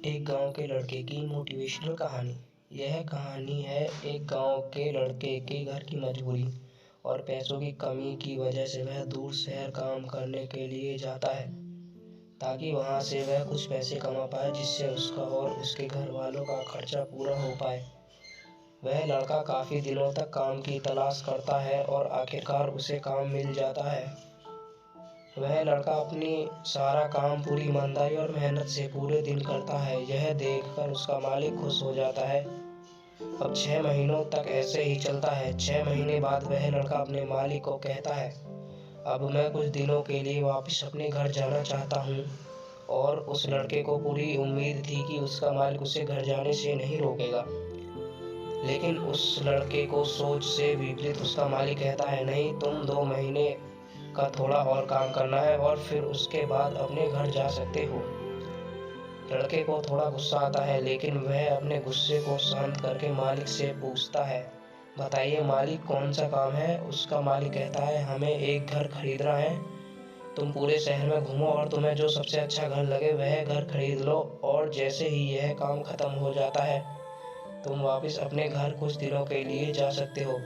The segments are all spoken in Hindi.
एक गांव के लड़के की मोटिवेशनल कहानी। यह कहानी है एक गांव के लड़के के घर की मजबूरी और पैसों की कमी की वजह से वह दूर शहर काम करने के लिए जाता है ताकि वहां से वह कुछ पैसे कमा पाए जिससे उसका और उसके घर वालों का खर्चा पूरा हो पाए। वह लड़का काफी दिनों तक काम की तलाश करता है और आखिरकार उसे काम मिल जाता है। वह लड़का अपनी सारा काम पूरी ईमानदारी और मेहनत से पूरे दिन करता है। यह देखकर उसका मालिक खुश हो जाता है। अब 6 महीनों तक ऐसे ही चलता है। 6 महीने बाद वह लड़का अपने मालिक को कहता है, अब मैं कुछ दिनों के लिए वापस अपने घर जाना चाहता हूँ। और उस लड़के को पूरी उम्मीद थी कि उसका मालिक उसे घर जाने से नहीं रोकेगा, लेकिन उस लड़के को सोच से विपरीत उसका मालिक कहता है, नहीं, तुम 2 महीने का थोड़ा और काम करना है और फिर उसके बाद अपने घर जा सकते हो। लड़के को थोड़ा गुस्सा आता है, लेकिन वह अपने गुस्से को शांत करके मालिक से पूछता है, बताइए मालिक, कौन सा काम है। उसका मालिक कहता है, हमें एक घर खरीदना है। तुम पूरे शहर में घूमो और तुम्हें जो सबसे अच्छा घर लगे वह घर खरीद लो, और जैसे ही यह काम खत्म हो जाता है तुम वापस अपने घर कुछ दिनों के लिए जा सकते हो।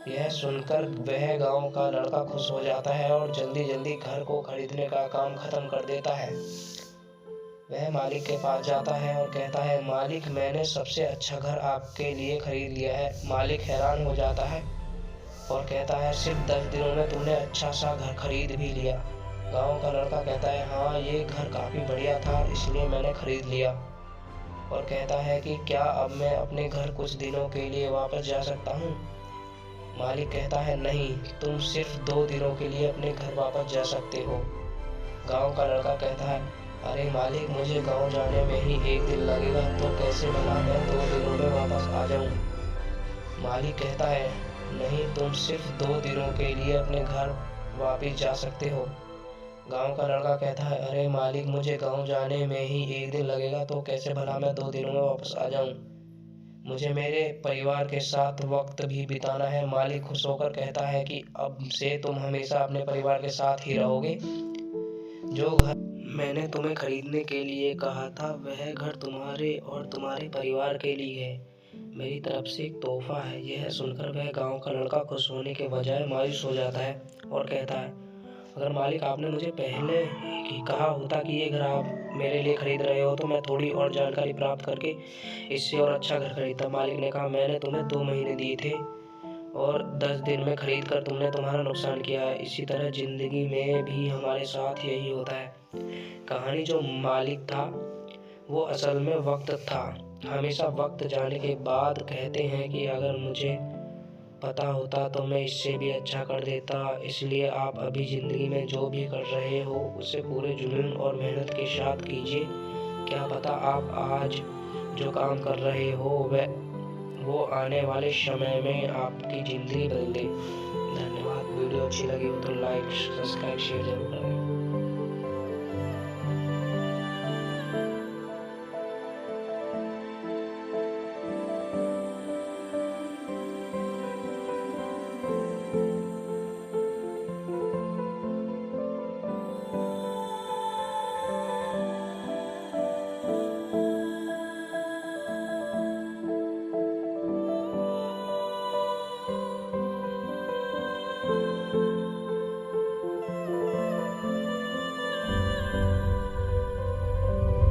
यह सुनकर वह गांव का लड़का खुश हो जाता है और जल्दी जल्दी घर को खरीदने का काम खत्म कर देता है। वह मालिक के पास जाता है और कहता है, मालिक, मैंने सबसे अच्छा घर आपके लिए खरीद लिया है। मालिक हैरान हो जाता है और कहता है, सिर्फ 10 दिनों में तुमने अच्छा सा घर खरीद भी लिया। गांव का लड़का कहता है, हाँ, ये घर काफी बढ़िया था इसलिए मैंने खरीद लिया। और कहता है कि क्या अब मैं अपने घर कुछ दिनों के लिए वापस जा सकता हूँ। मालिक कहता है, नहीं, तुम सिर्फ 2 दिनों के लिए अपने घर वापस जा सकते हो। गांव का लड़का कहता है, अरे मालिक, मुझे गांव जाने में ही 1 दिन लगेगा, तो कैसे भला मैं 2 दिनों में वापस आ जाऊं। मालिक कहता है, नहीं, तुम सिर्फ 2 दिनों के लिए अपने घर वापस जा सकते हो। गांव का लड़का कहता है, अरे मालिक, मुझे गांव जाने में ही 1 दिन लगेगा, तो कैसे भला मैं 2 दिनों में वापस आ जाऊं। मुझे मेरे परिवार के साथ वक्त भी बिताना है। मालिक खुश होकर कहता है कि अब से तुम हमेशा अपने परिवार के साथ ही रहोगे। जो घर मैंने तुम्हें खरीदने के लिए कहा था वह घर तुम्हारे और तुम्हारे परिवार के लिए है, मेरी तरफ से एक तोहफा है। यह सुनकर वह गांव का लड़का खुश होने के बजाय मायूस हो जाता है और कहता है, अगर मालिक आपने मुझे पहले ही कहा होता कि ये घर आप मेरे लिए खरीद रहे हो तो मैं थोड़ी और जानकारी प्राप्त करके इससे और अच्छा घर खरीदता। मालिक ने कहा, मैंने तुम्हें 2 महीने दिए थे और 10 दिन में खरीद कर तुमने तुम्हारा नुकसान किया है। इसी तरह जिंदगी में भी हमारे साथ यही होता है। कहानी जो मालिक था वो असल में वक्त था। हमेशा वक्त जाने के बाद कहते हैं कि अगर मुझे पता होता तो मैं इससे भी अच्छा कर देता। इसलिए आप अभी जिंदगी में जो भी कर रहे हो उसे पूरे जुनून और मेहनत के साथ कीजिए। क्या पता आप आज जो काम कर रहे हो वो आने वाले समय में आपकी जिंदगी बदल दे। धन्यवाद। वीडियो अच्छी लगी हो तो लाइक, सब्सक्राइब, शेयर जरूर करें।